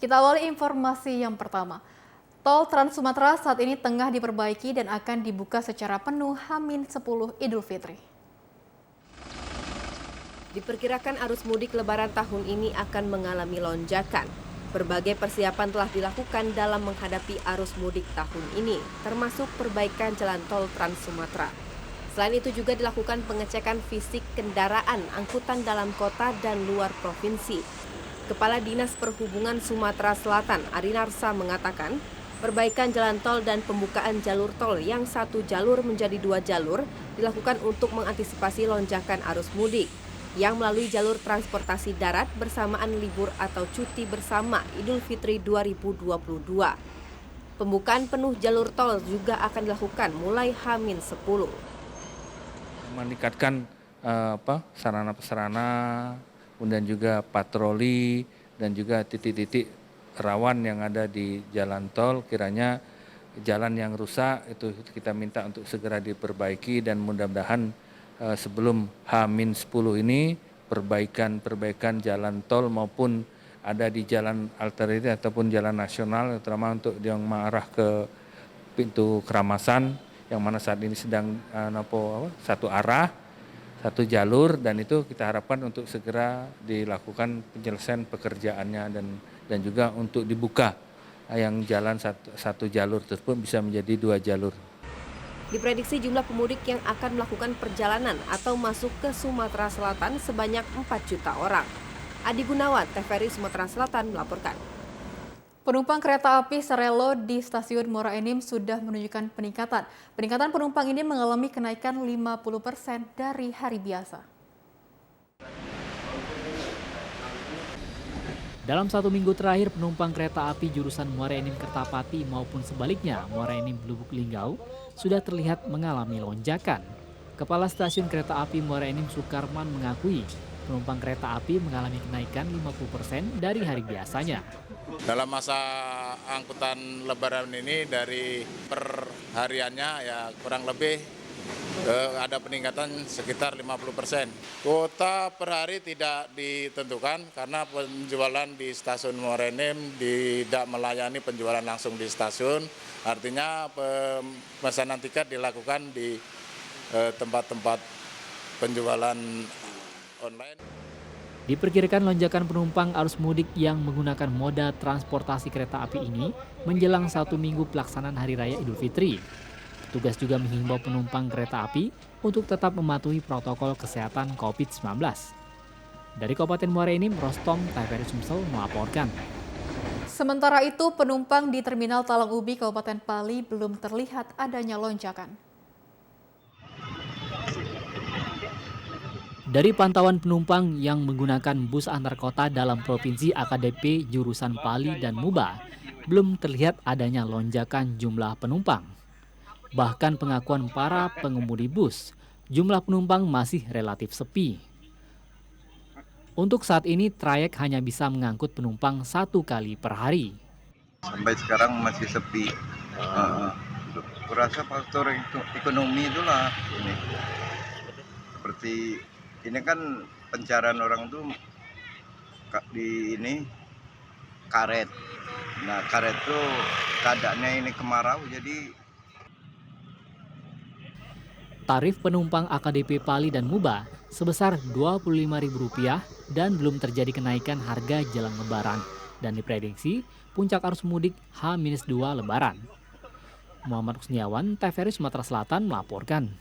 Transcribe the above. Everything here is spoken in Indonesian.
Kita awali informasi yang pertama. Tol Trans Sumatera saat ini tengah diperbaiki dan akan dibuka secara penuh H-10 Idul Fitri. Diperkirakan arus mudik Lebaran tahun ini akan mengalami lonjakan. Berbagai persiapan telah dilakukan dalam menghadapi arus mudik tahun ini, termasuk perbaikan jalan tol Trans Sumatera. Selain itu juga dilakukan pengecekan fisik kendaraan angkutan dalam kota dan luar provinsi. Kepala Dinas Perhubungan Sumatera Selatan, Arinarsa mengatakan, perbaikan jalan tol dan pembukaan jalur tol yang satu jalur menjadi 2 jalur dilakukan untuk mengantisipasi lonjakan arus mudik yang melalui jalur transportasi darat bersamaan libur atau cuti bersama Idul Fitri 2022. Pembukaan penuh jalur tol juga akan dilakukan mulai H-10. Meningkatkan sarana-prasarana, kemudian juga patroli dan juga titik-titik rawan yang ada di jalan tol. Kiranya jalan yang rusak itu kita minta untuk segera diperbaiki dan mudah-mudahan sebelum H-10 ini perbaikan jalan tol maupun ada di jalan alternatif ataupun jalan nasional, terutama untuk yang mengarah ke pintu Keramasan yang mana saat ini sedang satu arah, satu jalur, dan itu kita harapkan untuk segera dilakukan penyelesaian pekerjaannya dan juga untuk dibuka yang jalan satu jalur tersebut bisa menjadi 2 jalur. Diprediksi jumlah pemudik yang akan melakukan perjalanan atau masuk ke Sumatera Selatan sebanyak 4 juta orang. Adi Gunawan, TVRI Sumatera Selatan melaporkan. Penumpang kereta api Serelo di stasiun Muara Enim sudah menunjukkan peningkatan. Peningkatan penumpang ini mengalami kenaikan 50% dari hari biasa. Dalam 1 minggu terakhir, penumpang kereta api jurusan Muara Enim Kertapati maupun sebaliknya Muara Enim Lubuk Linggau sudah terlihat mengalami lonjakan. Kepala Stasiun Kereta Api Muara Enim Sukarman mengakui penumpang kereta api mengalami kenaikan 50% dari hari biasanya. Dalam masa angkutan Lebaran ini dari perhariannya ya kurang lebih ada peningkatan sekitar 50%. Kuota per hari tidak ditentukan karena penjualan di stasiun Muara Enim tidak melayani penjualan langsung di stasiun. Artinya pemesanan tiket dilakukan di tempat-tempat penjualan online. Diperkirakan lonjakan penumpang arus mudik yang menggunakan moda transportasi kereta api ini menjelang 1 minggu pelaksanaan Hari Raya Idul Fitri. Petugas juga menghimbau penumpang kereta api untuk tetap mematuhi protokol kesehatan COVID-19. Dari Kabupaten Muara Enim, Rostom, TVRI Sumsel melaporkan. Sementara itu, penumpang di Terminal Talang Ubi, Kabupaten Pali belum terlihat adanya lonjakan. Dari pantauan penumpang yang menggunakan bus antar kota dalam Provinsi AKDP jurusan Pali dan Muba, belum terlihat adanya lonjakan jumlah penumpang. Bahkan pengakuan para pengemudi bus, jumlah penumpang masih relatif sepi. Untuk saat ini, trayek hanya bisa mengangkut penumpang 1 kali per hari. Sampai sekarang masih sepi. Kurasa faktor ekonomi itulah ini. Seperti ini kan pencarian orang tuh di ini karet. Nah, karet tuh keadaannya ini kemarau, jadi tarif penumpang AKDP Pali dan Muba sebesar Rp25.000 dan belum terjadi kenaikan harga jelang Lebaran dan diprediksi puncak arus mudik H-2 Lebaran. Muhammad Kusniawan, TVRI Sumatera Selatan melaporkan.